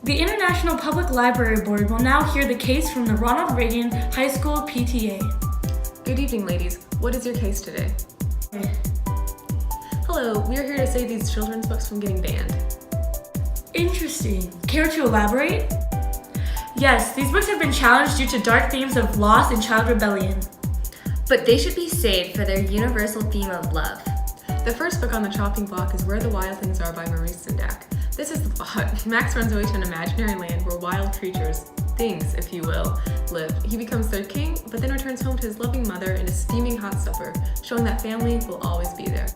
The International Public Library Board will now hear the case from the Ronald Reagan High School PTA. Good evening, ladies. What is your case today? Hello, we are here to save these children's books from getting banned. Interesting. Care to elaborate? Yes, these books have been challenged due to dark themes of loss and child rebellion. But they should be saved for their universal theme of love. The first book on the chopping block is Where the Wild Things Are by Maurice Sendak. This is the plot. Max runs away to an imaginary land where wild creatures, things if you will, live. He becomes their king, but then returns home to his loving mother and a steaming hot supper, showing that family will always be there.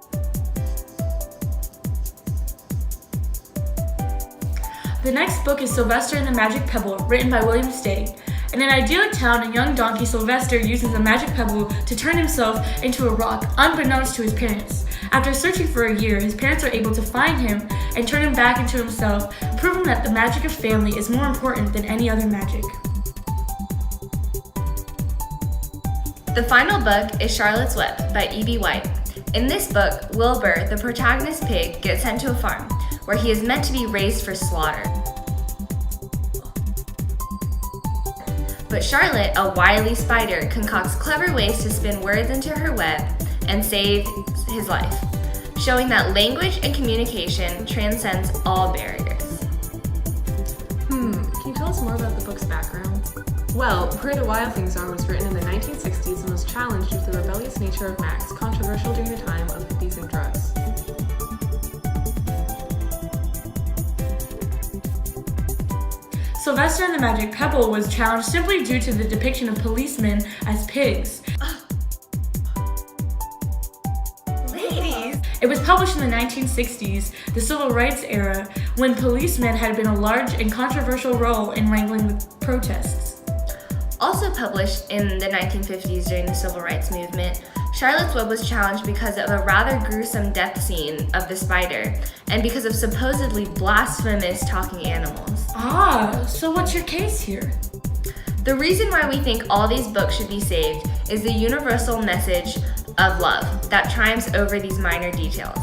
The next book is Sylvester and the Magic Pebble, written by William Stagg. In an idyllic town, a young donkey, Sylvester, uses a magic pebble to turn himself into a rock, unbeknownst to his parents. After searching for a year, his parents are able to find him and turn him back into himself, proving that the magic of family is more important than any other magic. The final book is Charlotte's Web by E.B. White. In this book, Wilbur, the protagonist pig, gets sent to a farm, where he is meant to be raised for slaughter. But Charlotte, a wily spider, concocts clever ways to spin words into her web and save his life, showing that language and communication transcends all barriers. Can you tell us more about the book's background? Well, Where the Wild Things Are was written in the 1960s and was challenged due to the rebellious nature of Max, controversial during the time of hippies and drugs. Sylvester and the Magic Pebble was challenged simply due to the depiction of policemen as pigs. Ladies! It was published in the 1960s, the civil rights era, when policemen had been a large and controversial role in wrangling the protests. Also published in the 1950s during the civil rights movement, Charlotte's Web was challenged because of a rather gruesome death scene of the spider and because of supposedly blasphemous talking animals. So what's your case here? The reason why we think all these books should be saved is the universal message of love that triumphs over these minor details.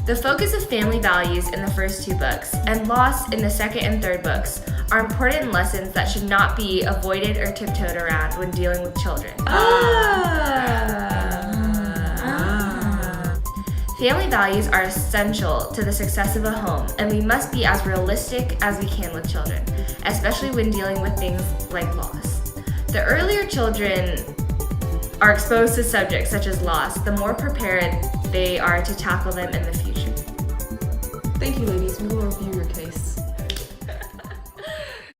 The focus of family values in the first two books and loss in the second and third books are important lessons that should not be avoided or tiptoed around when dealing with children. Family values are essential to the success of a home, and we must be as realistic as we can with children, especially when dealing with things like loss. The earlier children are exposed to subjects such as loss, the more prepared they are to tackle them in the future. Thank you, ladies. We will review your case.